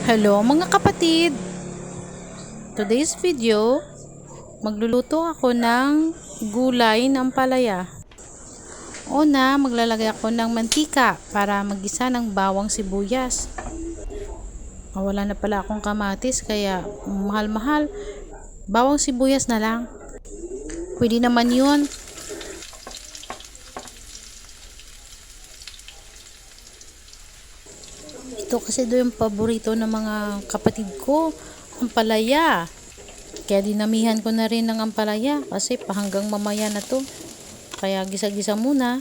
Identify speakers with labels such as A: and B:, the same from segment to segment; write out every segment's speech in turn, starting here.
A: Hello mga kapatid! Today's video, magluluto ako ng gulay ng ampalaya. Una, maglalagay ako ng mantika para magisa ng bawang sibuyas. Wala na pala akong kamatis kaya mahal-mahal. Bawang sibuyas na lang. Pwede naman yun. Ito kasi doon yung paborito ng mga kapatid ko, ampalaya. Kaya dinamihan ko na rin ng ampalaya kasi hanggang mamaya na to. Kaya gisa-gisa muna.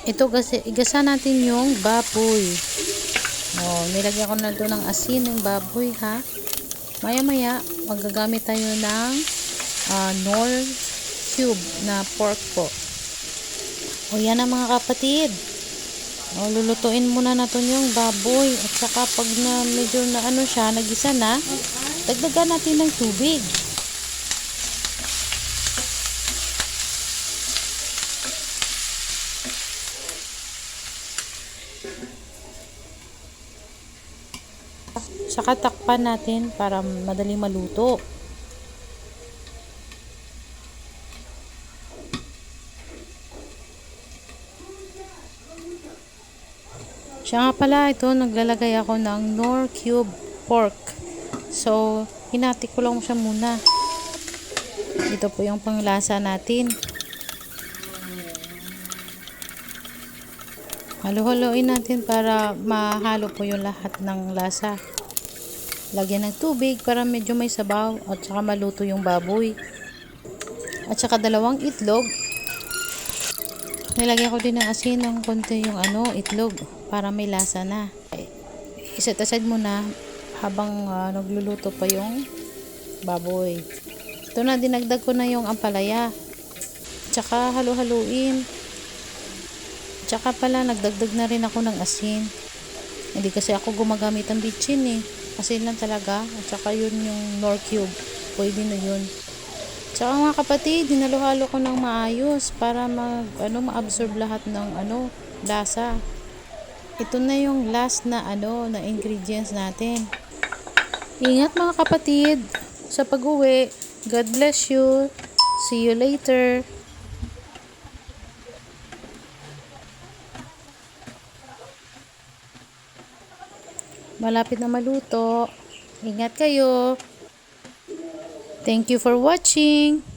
A: Ito kasi igasa natin yung baboy. Nilagyan ko na doon ng asin ng baboy ha. Maya-maya magagamit tayo ng Knorr cube na pork po. Yan na mga kapatid. Lulutuin muna natin yung baboy at saka pag na medyo na siya, nagisa na, dagdagan natin ng tubig. Saka takpan natin para madali maluto. Siya nga pala, ito naglalagay ako ng Knorr cube pork. So, hinati ko lang siya muna. Ito po yung panglasa natin. Halo-haloin natin para mahalo po yung lahat ng lasa. Lagyan ng tubig para medyo may sabaw at saka maluto yung baboy. At saka 2 itlog. Nilagyan ko din ng asin ng konti yung itlog para may lasa na. Iset aside muna habang nagluluto pa yung baboy. Ito na, dinagdag ko na yung ampalaya. Tsaka halo-haluin. Tsaka pala nagdagdag na rin ako ng asin. Hindi kasi ako gumagamit ng bitchin Asin lang talaga. At saka yun yung Knorr cube. Pwede na yun. Tsaka mga kapatid, dinalo-halo ko ng maayos para ma-absorb lahat ng lasa. Ito na yung last na na ingredients natin. Ingat mga kapatid sa pag-uwi. God bless you. See you later. Malapit na maluto. Ingat kayo. Thank you for watching.